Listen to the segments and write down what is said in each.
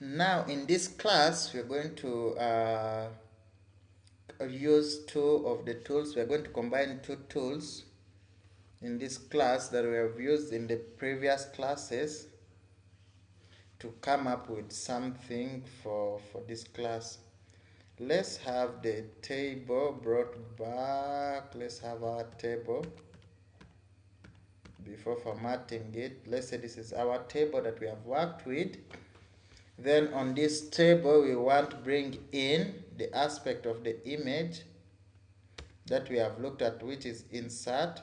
Now in this class we're going to use two of the tools. We're going to combine two tools in this class that we have used in the previous classes to come up with something for this class. Let's have the table brought back. Let's have our table before formatting it. Let's say this is our table that we have worked with. Then on this table we want to bring in the aspect of the image that we have looked at, which is insert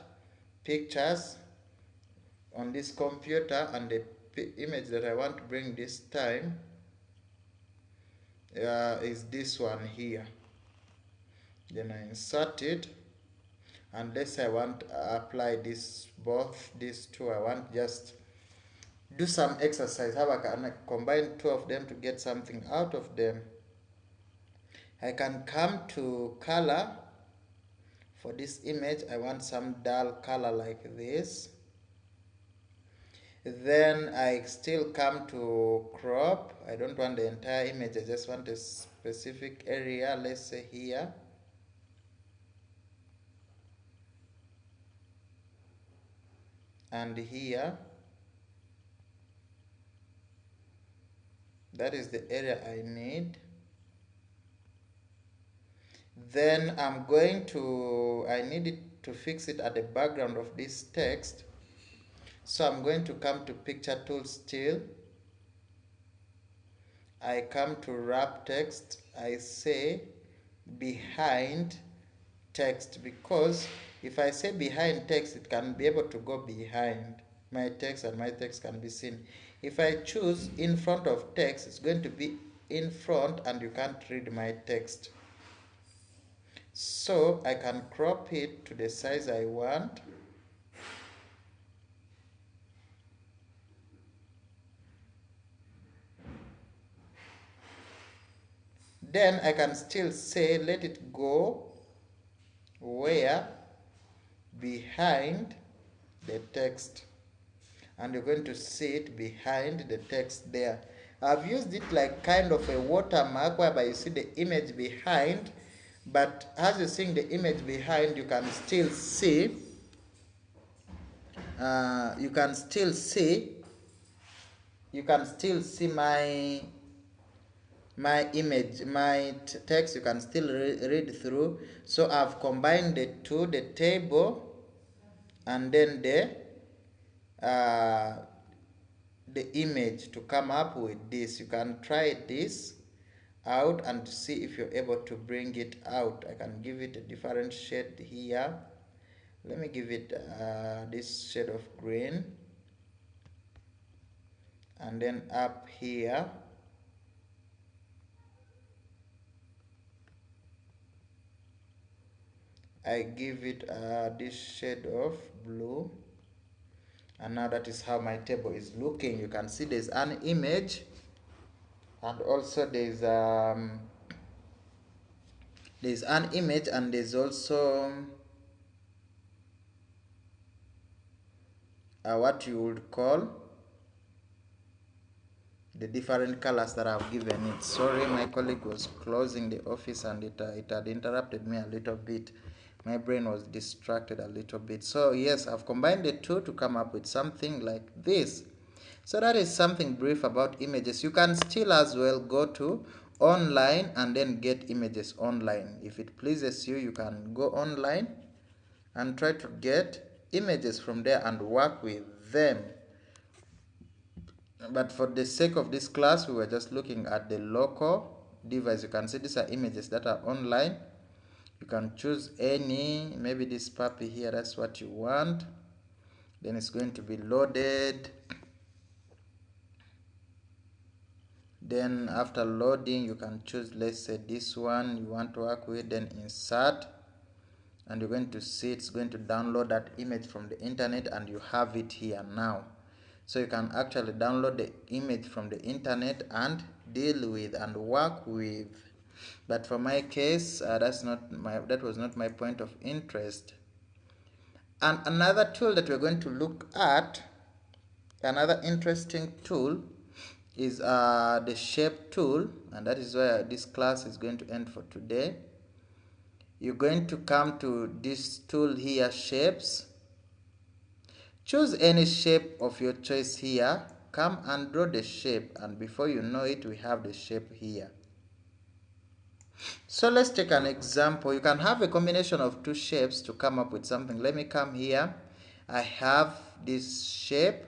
pictures on this computer, and the image that I want to bring this time is this one here. Then I insert it, and let's say I want to apply both these two. I want just do some exercise, how I can combine two of them to get something out of them. I can come to color. For this image I want some dull color like this. Then I still come to crop. I don't want the entire image, I just want a specific area, let's say here. And here. That is the area I need. Then I'm going to, I need it to fix it at the background of this text. So I'm going to come to picture tool still. I come to wrap text. I say behind text, because if I say behind text, it can be able to go behind my text and my text can be seen. If I choose in front of text, it's going to be in front and you can't read my text. So I can crop it to the size I want. Then I can still say let it go where? Behind the text. And you're going to see it behind the text there. I've used it like kind of a watermark whereby you see the image behind, but as you're seeing the image behind, you can still see my image, my text. You can still read through. So I've combined the two, the table and then the image, to come up with this. You can try this out and see if you're able to bring it out. I can give it a different shade here. Let me give it this shade of green, and then up here I give it this shade of blue. And now that is how my table is looking. You can see there's an image, and also there's an image, and there's also what you would call the different colors that I've given it. Sorry, my colleague was closing the office and it had interrupted me a little bit. My brain was distracted a little bit. So yes, I've combined the two to come up with something like this. So that is something brief about images. You can still as well go to online and then get images online. If it pleases you, you can go online and try to get images from there and work with them. But for the sake of this class, we were just looking at the local device. You can see these are images that are online. You can choose any, maybe this puppy here, that's what you want. Then it's going to be loaded. Then after loading, you can choose, let's say this one you want to work with, then insert. And you're going to see it's going to download that image from the internet, and you have it here now. So you can actually download the image from the internet and deal with and work with. But for my case, that was not my point of interest. And another tool that we're going to look at, another interesting tool, is the shape tool, and that is where this class is going to end for today. You're going to come to this tool here, shapes. Choose any shape of your choice here. Come and draw the shape, and before you know it, we have the shape here. So let's take an example. You can have a combination of two shapes to come up with something. Let me come here. I have this shape.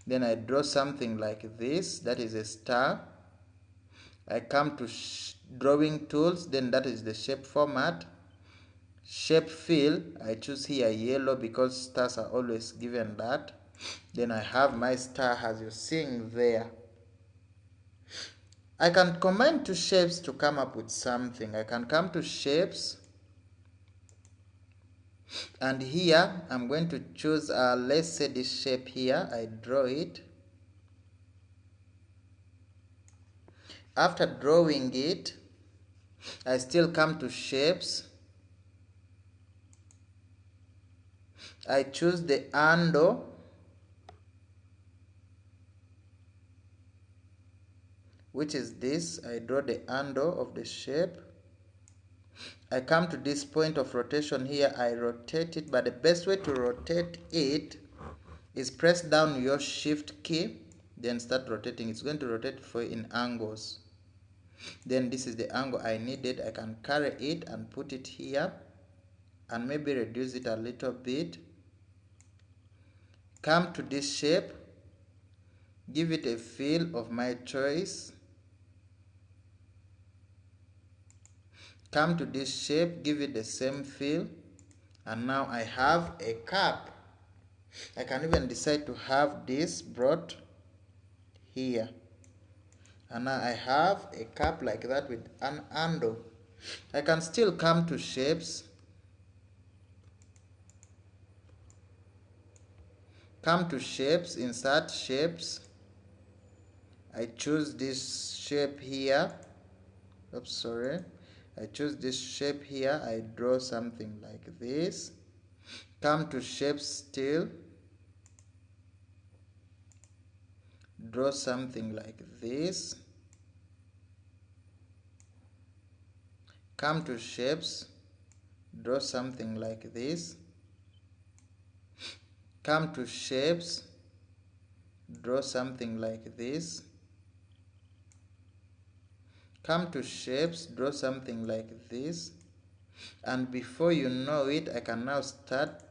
Then I draw something like this. That is a star. I come to drawing tools. Then that is the shape format. Shape fill. I choose here yellow because stars are always given that. Then I have my star as you're seeing there. I can combine two shapes to come up with something. I can come to shapes, and here I'm going to choose let's say this shape here. I draw it. After drawing it, I still come to shapes. I choose the handle, which is this. I draw the handle of the shape. I come to this point of rotation here. I rotate it, but the best way to rotate it is press down your shift key, then start rotating. It's going to rotate for you in angles. Then this is the angle I needed. I can carry it and put it here and maybe reduce it a little bit. Come to this shape, give it a fill of my choice. Come to this shape, give it the same fill, and now I have a cap. I can even decide to have this brought here, and now I have a cap like that with an handle. I can still come to shapes, insert shapes. I choose this shape here. Oops, sorry. I choose this shape here. I draw something like this. Come to shapes still. Draw something like this. Come to shapes. Draw something like this. Come to shapes. Draw something like this. Come to shapes, draw something like this, and before you know it, I can now start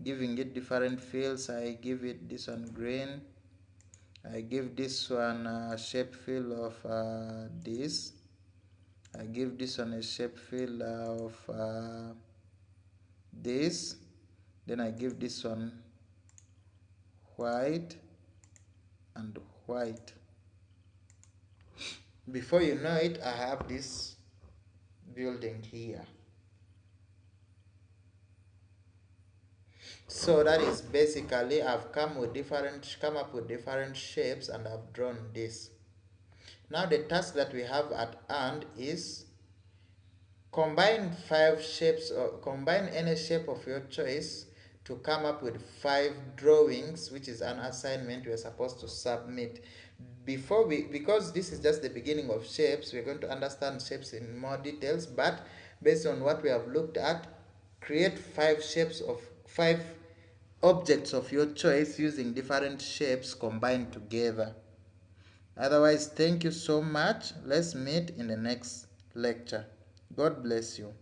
giving it different fills. I give it this one green. I give this one a shape fill of this. I give this one a shape fill of this. Then I give this one white and white. Before you know it, I have this building here. So that is basically I've come up with different shapes and I've drawn this. Now the task that we have at hand is combine 5 shapes, or combine any shape of your choice to come up with 5 drawings, which is an assignment we are supposed to submit. Because this is just the beginning of shapes, we're going to understand shapes in more details, but based on what we have looked at, create 5 objects of your choice using different shapes combined together. Otherwise, thank you so much. Let's meet in the next lecture. God bless you.